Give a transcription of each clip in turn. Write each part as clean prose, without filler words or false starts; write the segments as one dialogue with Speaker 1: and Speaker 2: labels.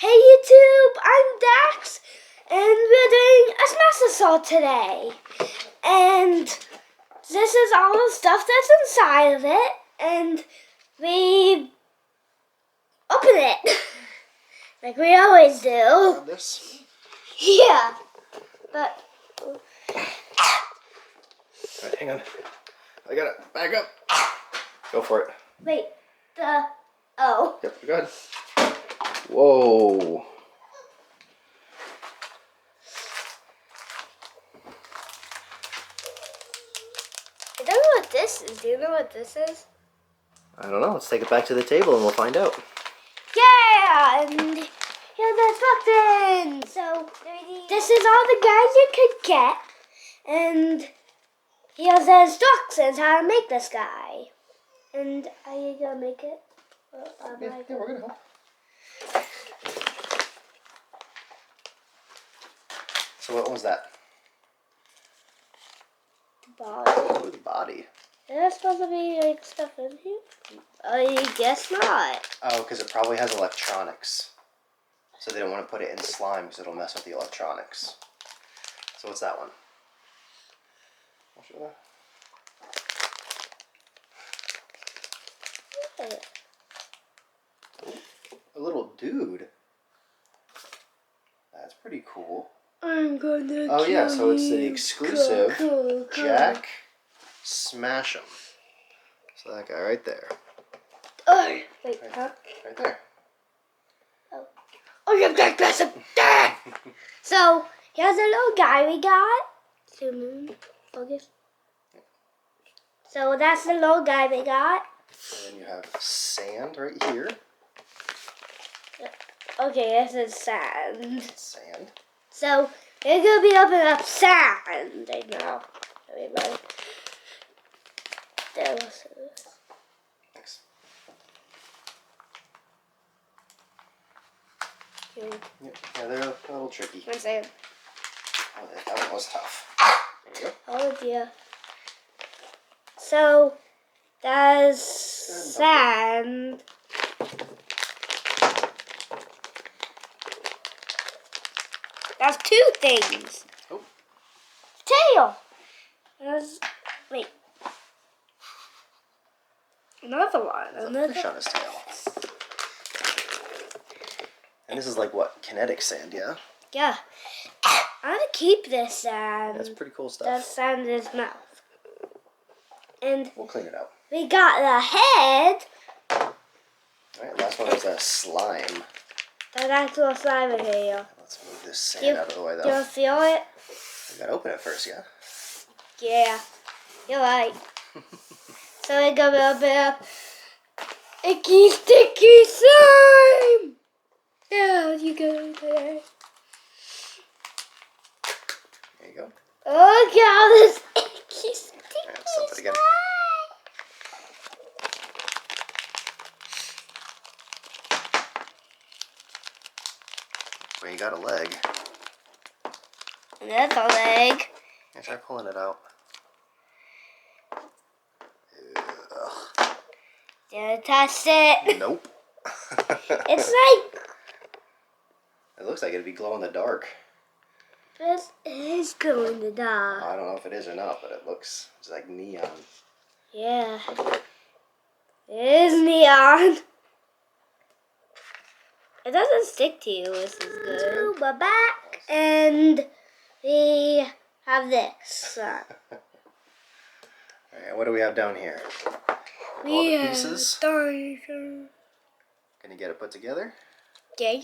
Speaker 1: Hey YouTube, I'm Dax, and we're doing a SHMASHASAURS today. And this is all the stuff that's inside of it, and we open it, like we always do.
Speaker 2: Grab this.
Speaker 1: Yeah, but...
Speaker 2: Alright, hang on. I gotta back up. Go for it.
Speaker 1: Wait, oh.
Speaker 2: Yep, go ahead. Whoa.
Speaker 1: I don't know what this is. Do you know what this is?
Speaker 2: I don't know. Let's take it back to the table and we'll find out.
Speaker 1: Yeah, and here's the instructions. So this is all the guys you could get, and here's the instructions how to make this guy. And are you gonna make it?
Speaker 2: Yeah, we're gonna help. So what was that?
Speaker 1: Body.
Speaker 2: Oh, the body.
Speaker 1: Is there supposed to be like stuff in here? I guess not.
Speaker 2: Oh, because it probably has electronics. So they don't want to put it in slime because it'll mess with the electronics. So what's that one? I'll show that. A little dude. That's pretty cool.
Speaker 1: I'm gonna
Speaker 2: Oh yeah, so it's the exclusive Jack Smash 'em. So that guy right there.
Speaker 1: Oh, wait,
Speaker 2: Right,
Speaker 1: huh?
Speaker 2: right there.
Speaker 1: Oh, you're Jack Smash 'em. So here's a little guy we got. Zoom in, focus. So that's the little guy we got.
Speaker 2: And then you have sand right here.
Speaker 1: Okay, this is sand.
Speaker 2: Sand.
Speaker 1: So we're gonna be opening up sand right now. Everybody. There was
Speaker 2: Thanks.
Speaker 1: you.
Speaker 2: Yeah, they're a little tricky.
Speaker 1: One second.
Speaker 2: Oh, that one was tough. There you go.
Speaker 1: Oh dear. So there's sand. That's two things.
Speaker 2: Oh.
Speaker 1: Tail. There's, wait. Another one.
Speaker 2: There's a
Speaker 1: Another.
Speaker 2: fish on his tail. And this is like what? Kinetic sand, yeah?
Speaker 1: Yeah. I'm gonna keep this sand.
Speaker 2: That's pretty cool stuff.
Speaker 1: That sand in his mouth. And
Speaker 2: We'll clean it out.
Speaker 1: we got the head.
Speaker 2: Alright, last one is slime.
Speaker 1: That actual slime in here.
Speaker 2: Let's move this sand out of the way
Speaker 1: Do you
Speaker 2: though.
Speaker 1: feel it?
Speaker 2: We gotta open it first, yeah?
Speaker 1: Yeah. You're right. So we're gonna open up icky sticky slime. There you go there.
Speaker 2: There you go.
Speaker 1: Oh god, this icky sticky
Speaker 2: Alright, let's dump it again.
Speaker 1: slime.
Speaker 2: Well, you got a leg.
Speaker 1: Another leg.
Speaker 2: Yeah, try pulling it out.
Speaker 1: Don't touch it.
Speaker 2: Nope.
Speaker 1: It's like
Speaker 2: It looks like it'd be glow in the dark.
Speaker 1: this is going to die.
Speaker 2: I don't know if it is or not, but it looks it's like neon.
Speaker 1: Yeah. It is neon. It doesn't stick to you, which is good. We're back, and we have this.
Speaker 2: Alright, what do we have down here? All
Speaker 1: We
Speaker 2: the
Speaker 1: have
Speaker 2: pieces.
Speaker 1: dinosaurs.
Speaker 2: Can you get it put together?
Speaker 1: Yeah.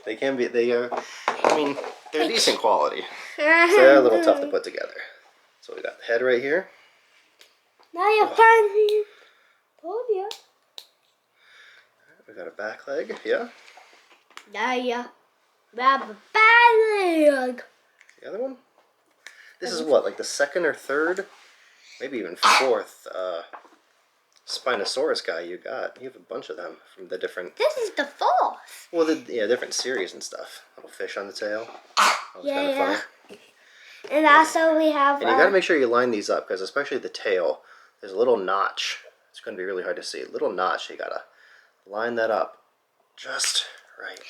Speaker 2: They can be, I mean, they're decent quality. So they're a little tough to put together. So we got the head right here.
Speaker 1: Now you're finally. Told you.
Speaker 2: We got a back leg, yeah.
Speaker 1: Now you grab a bag.
Speaker 2: The other one? This is what, like the second or third, maybe even fourth Spinosaurus guy you got. You have a bunch of them from the different...
Speaker 1: This is the fourth.
Speaker 2: Well, yeah, different series and stuff. Little fish on the tail. That was kind of funny.
Speaker 1: And also we have...
Speaker 2: And you got to make sure you line these up, because especially the tail, there's a little notch. It's going to be really hard to see. A little notch, you got to line that up just right.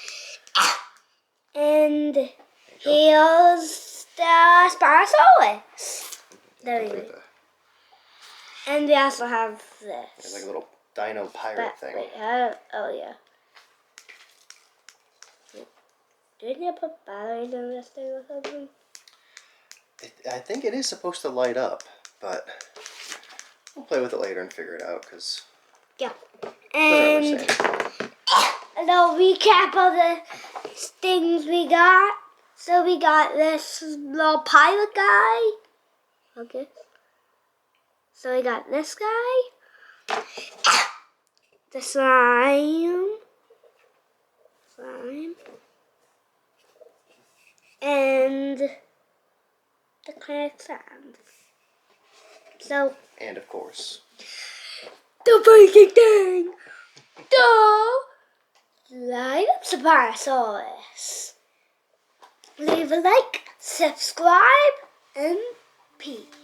Speaker 1: And here's the Spinosaurus. There we go. And we also have this.
Speaker 2: It's like a little dino pirate thing.
Speaker 1: Wait, oh yeah. Didn't you put batteries in this thing or something?
Speaker 2: I think it is supposed to light up, but we'll play with it later and figure it out, because...
Speaker 1: Yeah. And a little recap of the things we got. So we got this little pirate guy. Okay. So we got this guy. The slime. And the crack sand. So.
Speaker 2: And of course.
Speaker 1: The breaking thing! The light up Spinosaurus. Leave a like, subscribe, and peace.